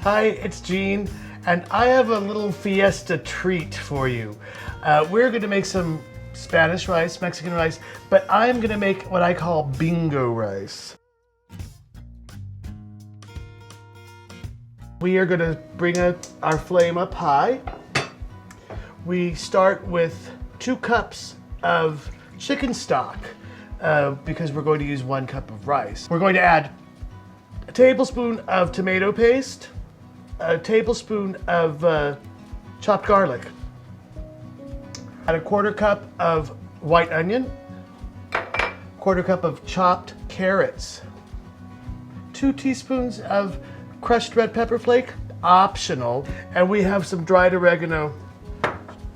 Hi, it's Gene, and I have a little fiesta treat for you. We're going to make some Spanish rice, Mexican rice, but I'm going to make what I call bingo rice. We are going to bring our flame up high. We start with 2 cups of chicken stock because we're going to use 1 cup of rice. We're going to add a tablespoon of tomato paste, a tablespoon of chopped garlic, add a 1/4 cup of white onion, 1/4 cup of chopped carrots, 2 teaspoons of crushed red pepper flake, optional, and we have some dried oregano,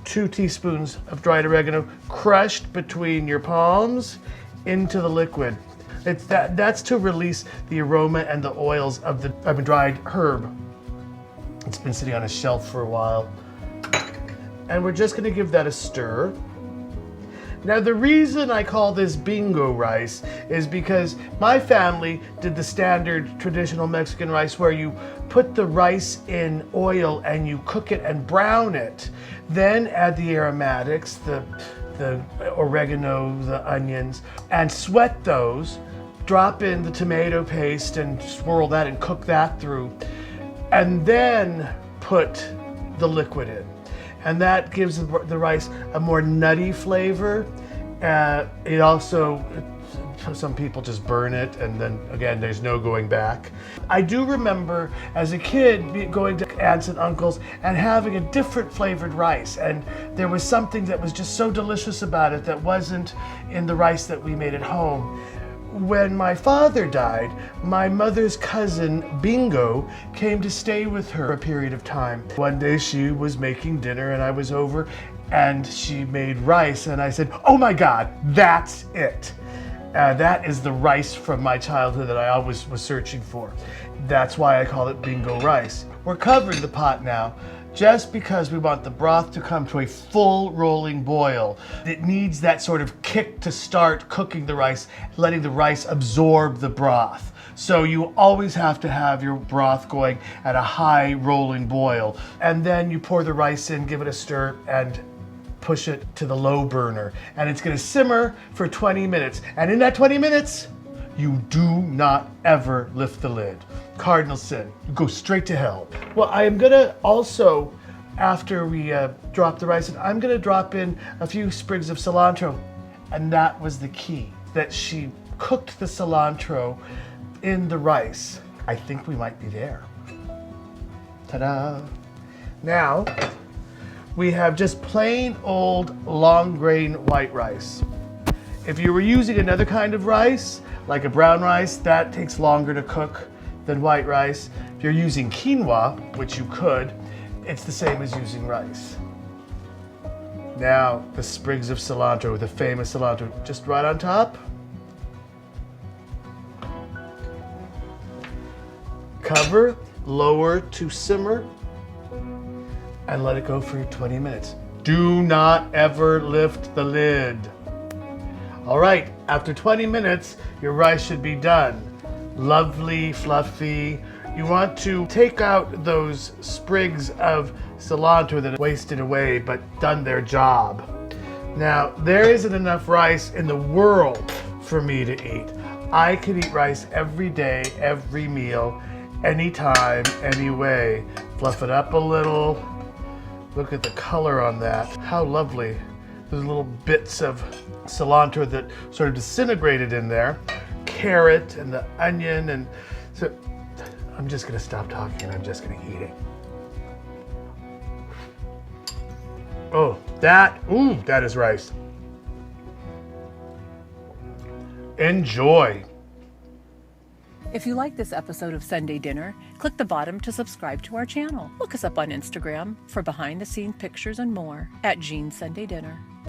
2 teaspoons of dried oregano crushed between your palms into the liquid. That's to release the aroma and the oils of the dried herb. It's been sitting on a shelf for a while. And we're just gonna give that a stir. Now the reason I call this bingo rice is because my family did the standard traditional Mexican rice where you put the rice in oil and you cook it and brown it. Then add the aromatics, the oregano, the onions, and sweat those. Drop in the tomato paste and swirl that and cook that through. And then put the liquid in. And that gives the rice a more nutty flavor. It also, some people just burn it, and then again, there's no going back. I do remember as a kid going to aunts and uncles and having a different flavored rice, and there was something that was just so delicious about it that wasn't in the rice that we made at home. When my father died, my mother's cousin, Bingo, came to stay with her a period of time. One day she was making dinner and I was over and she made rice and I said, "Oh my God, that's it." That is the rice from my childhood that I always was searching for. That's why I call it bingo rice. We're covering the pot now, just because we want the broth to come to a full rolling boil. It needs that sort of kick to start cooking the rice, letting the rice absorb the broth. So you always have to have your broth going at a high rolling boil. And then you pour the rice in, give it a stir, and push it to the low burner. And it's gonna simmer for 20 minutes. And in that 20 minutes, you do not ever lift the lid. Cardinal sin. You go straight to hell. Well, I am gonna also, after we drop the rice in, I'm gonna drop in a few sprigs of cilantro. And that was the key, that she cooked the cilantro in the rice. I think we might be there. Ta-da. Now, we have just plain old long grain white rice. If you were using another kind of rice, like a brown rice, that takes longer to cook than white rice. If you're using quinoa, which you could, it's the same as using rice. Now, the sprigs of cilantro, the famous cilantro, just right on top. Cover, lower to simmer, and let it go for 20 minutes. Do not ever lift the lid. All right, after 20 minutes, your rice should be done. Lovely, fluffy. You want to take out those sprigs of cilantro that have wasted away but done their job. Now, there isn't enough rice in the world for me to eat. I could eat rice every day, every meal, anytime, any way. Fluff it up a little. Look at the color on that. How lovely. There's little bits of cilantro that sort of disintegrated in there. Carrot and the onion, and so I'm just gonna stop talking and I'm just gonna eat it. Oh, that is rice. Enjoy. If you like this episode of Sunday Dinner, click the bottom to subscribe to our channel. Look us up on Instagram for behind-the-scenes pictures and more at Gene's Sunday Dinner.